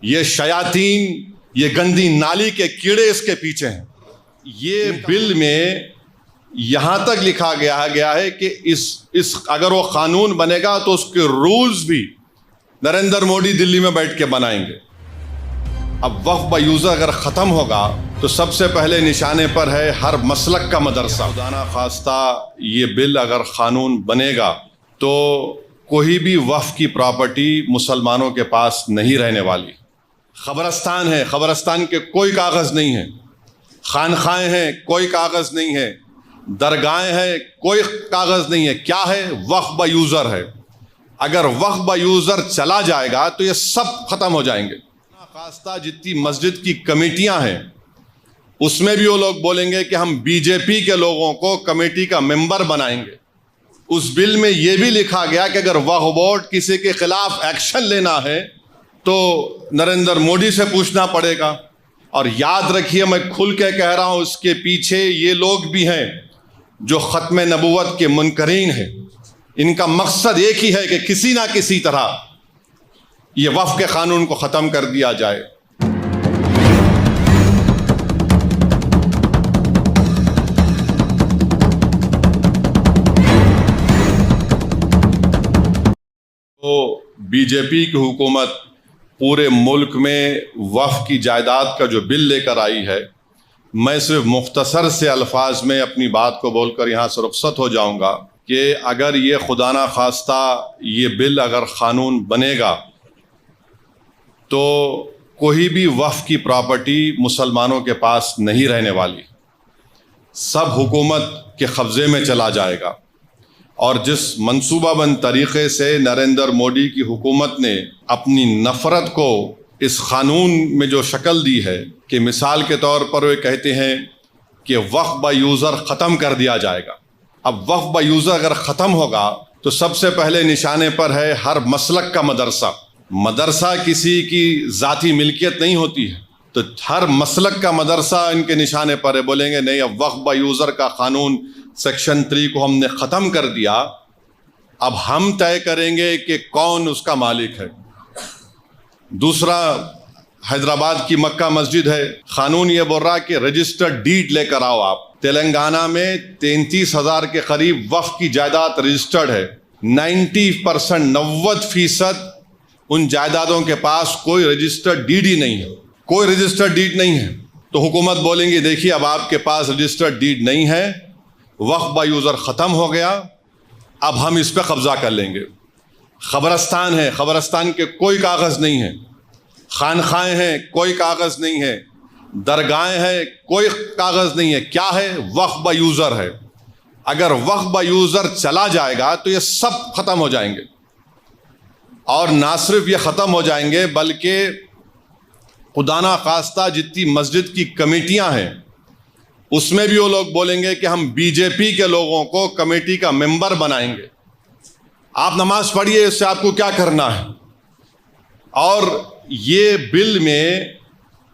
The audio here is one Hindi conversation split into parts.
ये शयातीन, ये गंदी नाली के कीड़े इसके पीछे हैं। ये बिल में यहां तक लिखा गया है कि इस अगर वो कानून बनेगा तो उसके रूल्स भी नरेंद्र मोदी दिल्ली में बैठ के बनाएंगे। अब वक्फ बा यूज़र अगर ख़त्म होगा तो सबसे पहले निशाने पर है हर मसलक का मदरसा। खुदा खास्ता ये बिल अगर कानून बनेगा तो कोई भी वक्फ की प्रॉपर्टी मुसलमानों के पास नहीं रहने वाली। ख़बरस्तान है, ख़बरस्तान के कोई कागज़ नहीं है। खानखाएँ हैं, कोई कागज़ नहीं है। दरगाहें हैं, कोई कागज़ नहीं है। क्या है? वक्फ बा यूज़र है। अगर वक्फ बा यूज़र चला जाएगा तो ये सब ख़त्म हो जाएंगे। खास्ता जितनी मस्जिद की कमेटियां हैं उसमें भी वो लोग बोलेंगे कि हम बीजेपी के लोगों को कमेटी का मेंबर बनाएंगे। उस बिल में ये भी लिखा गया कि अगर वक्फ बोर्ड किसी के खिलाफ एक्शन लेना है तो नरेंद्र मोदी से पूछना पड़ेगा। और याद रखिए, मैं खुल के कह रहा हूं, उसके पीछे ये लोग भी हैं जो ख़त्म नबूवत के मुनकरीन हैं। इनका मकसद एक ही है कि किसी ना किसी तरह ये वक्फ के कानून को ख़त्म कर दिया जाए। तो बीजेपी की हुकूमत पूरे मुल्क में वक्फ की जायदाद का जो बिल लेकर आई है, मैं सिर्फ मुख्तसर से अल्फाज में अपनी बात को बोलकर यहाँ से रुखसत हो जाऊँगा कि अगर ये खुदा ना खास्ता ये बिल अगर कानून बनेगा तो कोई भी वक्फ की प्रॉपर्टी मुसलमानों के पास नहीं रहने वाली। सब हुकूमत के कब्ज़े में चला जाएगा। और जिस मंसूबाबंद तरीक़े से नरेंद्र मोदी की हुकूमत ने अपनी नफ़रत को इस क़ानून में जो शक्ल दी है कि मिसाल के तौर पर वे कहते हैं कि वक्फ बा यूज़र ख़त्म कर दिया जाएगा। अब वक्फ बा यूज़र अगर ख़त्म होगा तो सबसे पहले निशाने पर है हर मसलक का मदरसा। मदरसा किसी की ज़ाती मिल्कियत नहीं होती है, तो हर मसलक का मदरसा इनके निशाने पर है। बोलेंगे नहीं, अब वक्फ बा यूज़र का कानून सेक्शन 3 को हमने ख़त्म कर दिया, अब हम तय करेंगे कि कौन उसका मालिक है। दूसरा, हैदराबाद की मक्का मस्जिद है, कानून ये बोल रहा कि रजिस्टर्ड डीड लेकर आओ आप। तेलंगाना में 33,000 के करीब वक्फ की जायदाद रजिस्टर्ड है। 90% उन जायदादों के पास कोई रजिस्टर्ड डीड ही नहीं है, कोई रजिस्टर्ड डीड नहीं है। तो हुकूमत बोलेंगी देखिए अब आपके पास रजिस्टर्ड डीड नहीं है, वक्फ बा यूज़र ख़त्म हो गया, अब हम इस पर कब्ज़ा कर लेंगे। ख़बरस्तान है, ख़बरस्तान के कोई कागज़ नहीं है। खानखाएँ हैं, कोई कागज़ नहीं है। दरगाहें हैं, कोई कागज़ नहीं है। क्या है? वक्फ बा यूज़र है। अगर वक्फ बा यूज़र चला जाएगा तो ये सब ख़त्म हो जाएंगे। और ना सिर्फ ये ख़त्म हो जाएंगे बल्कि खुदा ना खास्ता जितनी मस्जिद की कमेटियां हैं उसमें भी वो लोग बोलेंगे कि हम बीजेपी के लोगों को कमेटी का मेंबर बनाएंगे। आप नमाज पढ़िए, इससे आपको क्या करना है। और ये बिल में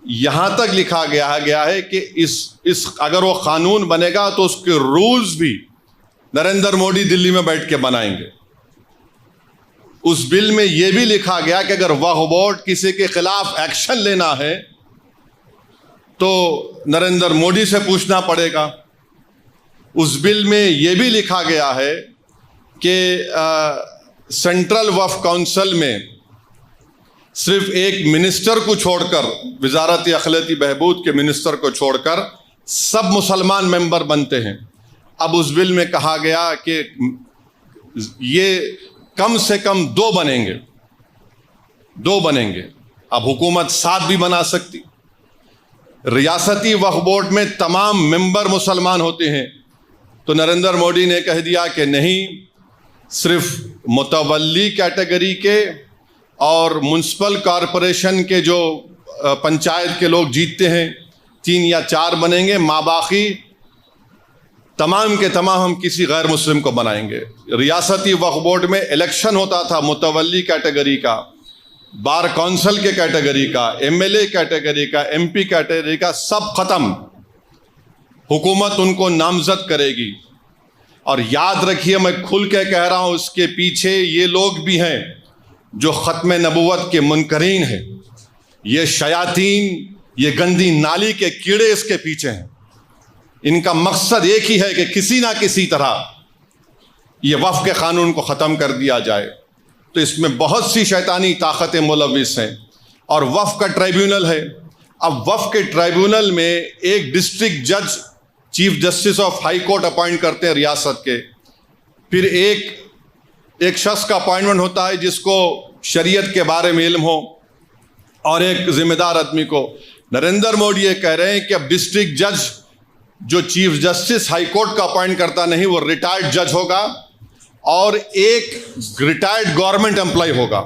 यहां तक लिखा गया है कि इस अगर वो कानून बनेगा तो उसके रूल्स भी नरेंद्र मोदी दिल्ली में बैठ के बनाएंगे। उस बिल में यह भी लिखा गया कि अगर वक्फ बोर्ड किसी के खिलाफ एक्शन लेना है तो नरेंद्र मोदी से पूछना पड़ेगा। उस बिल में यह भी लिखा गया है कि सेंट्रल वक्फ काउंसिल में सिर्फ एक मिनिस्टर को छोड़कर, वजारत अखिलती बहबूद के मिनिस्टर को छोड़कर सब मुसलमान मेंबर बनते हैं। अब उस बिल में कहा गया कि ये कम से कम 2 बनेंगे। अब हुकूमत 7 भी बना सकती। रियासती वक्फ बोर्ड में तमाम मेंबर मुसलमान होते हैं, तो नरेंद्र मोदी ने कह दिया कि नहीं, सिर्फ मुतवल्ली कैटेगरी के और म्युनिसिपल कॉरपोरेशन के जो पंचायत के लोग जीतते हैं 3 या 4 बनेंगे, माबाकी तमाम के तमाम हम किसी गैर मुस्लिम को बनाएंगे। रियासती वक्फ बोर्ड में इलेक्शन होता था मुतवल्ली कैटेगरी का, बार काउंसिल के कैटेगरी का, एमएलए कैटेगरी का, एमपी कैटेगरी का, सब खत्म। हुकूमत उनको नामजद करेगी। और याद रखिए, मैं खुल के कह रहा हूं, उसके पीछे ये लोग भी हैं जो ख़त्म नबूवत के मुनकरीन हैं। ये शयातीन, ये गंदी नाली के कीड़े इसके पीछे हैं। इनका मकसद एक ही है कि किसी ना किसी तरह ये वक्फ के कानून को ख़त्म कर दिया जाए। तो इसमें बहुत सी शैतानी ताकतें मुलविस हैं और वक्फ का ट्राइब्यूनल है। अब वक्फ के ट्राइब्यूनल में एक डिस्ट्रिक्ट जज chief justice of high court appoint करते हैं रियासत के, फिर एक शख्स का अपॉइंटमेंट होता है जिसको शरीयत के बारे में इल्म हो, और एक जिम्मेदार आदमी को। नरेंद्र मोदी ये कह रहे हैं कि अब डिस्ट्रिक्ट जज जो चीफ जस्टिस हाई कोर्ट का अपॉइंट करता नहीं, वो रिटायर्ड जज होगा और एक रिटायर्ड गवर्नमेंट एम्प्लॉय होगा।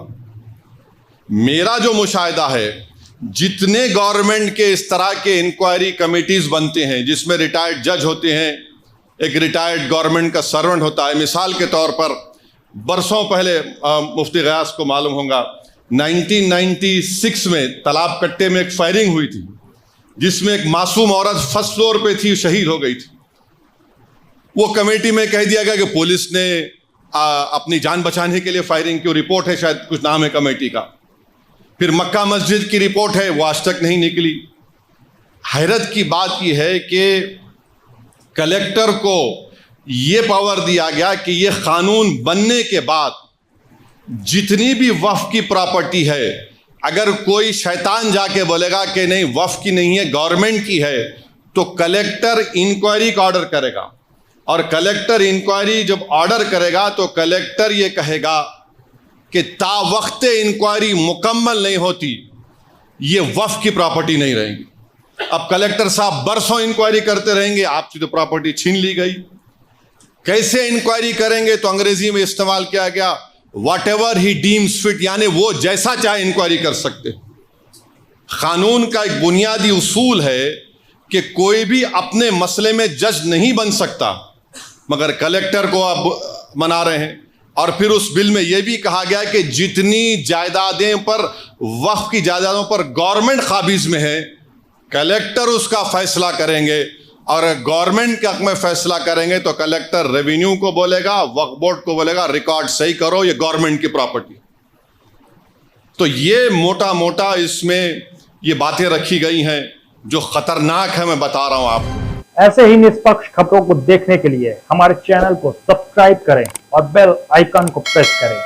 मेरा जो मुशाहिदा है, जितने गवर्नमेंट के इस तरह के इंक्वायरी कमेटीज बनते हैं जिसमें रिटायर्ड जज होते हैं, एक रिटायर्ड गवर्नमेंट का सर्वेंट होता है। मिसाल के तौर पर बरसों पहले मुफ्ती गयास को मालूम होगा, 1996 में तालाब कट्टे में एक फायरिंग हुई थी जिसमें एक मासूम औरत फर्स्ट फ्लोर पे थी, शहीद हो गई थी। वो कमेटी में कह दिया गया कि पुलिस ने अपनी जान बचाने के लिए फायरिंग की। रिपोर्ट है, शायद कुछ नाम है कमेटी का। फिर मक्का मस्जिद की रिपोर्ट है, वो आज तक नहीं निकली। हैरत की बात यह है कि कलेक्टर को ये पावर दिया गया कि ये कानून बनने के बाद जितनी भी वक्फ की प्रॉपर्टी है, अगर कोई शैतान जाके बोलेगा कि नहीं वक्फ की नहीं है, गवर्नमेंट की है, तो कलेक्टर इंक्वायरी का ऑर्डर करेगा। और कलेक्टर इंक्वायरी जब ऑर्डर करेगा तो कलेक्टर ये कहेगा कि तावख्ते इंक्वायरी मुकम्मल नहीं होती, ये वक्फ की प्रॉपर्टी नहीं रहेगी। अब कलेक्टर साहब बरसों इंक्वायरी करते रहेंगे, आपकी तो प्रॉपर्टी छीन ली गई। कैसे इंक्वायरी करेंगे? तो अंग्रेजी में इस्तेमाल किया गया what ever he deems fit, यानी वो जैसा चाहे इंक्वायरी कर सकते। कानून का एक बुनियादी उसूल है कि कोई भी अपने मसले में जज नहीं बन सकता, मगर कलेक्टर को अब मना रहे हैं। और फिर उस बिल में यह भी कहा गया कि जितनी जायदादें पर, वक्फ की जायदादों पर गवर्नमेंट काबिज में है, कलेक्टर उसका फैसला करेंगे। और गवर्नमेंट के हक में फैसला करेंगे तो कलेक्टर रेवेन्यू को बोलेगा, वक्फ बोर्ड को बोलेगा रिकॉर्ड सही करो, ये गवर्नमेंट की प्रॉपर्टी। तो ये मोटा मोटा इसमें ये बातें रखी गई हैं जो खतरनाक है, मैं बता रहा हूं आपको। ऐसे ही निष्पक्ष खबरों को देखने के लिए हमारे चैनल को सब्सक्राइब करें और बेल आइकन को प्रेस करें।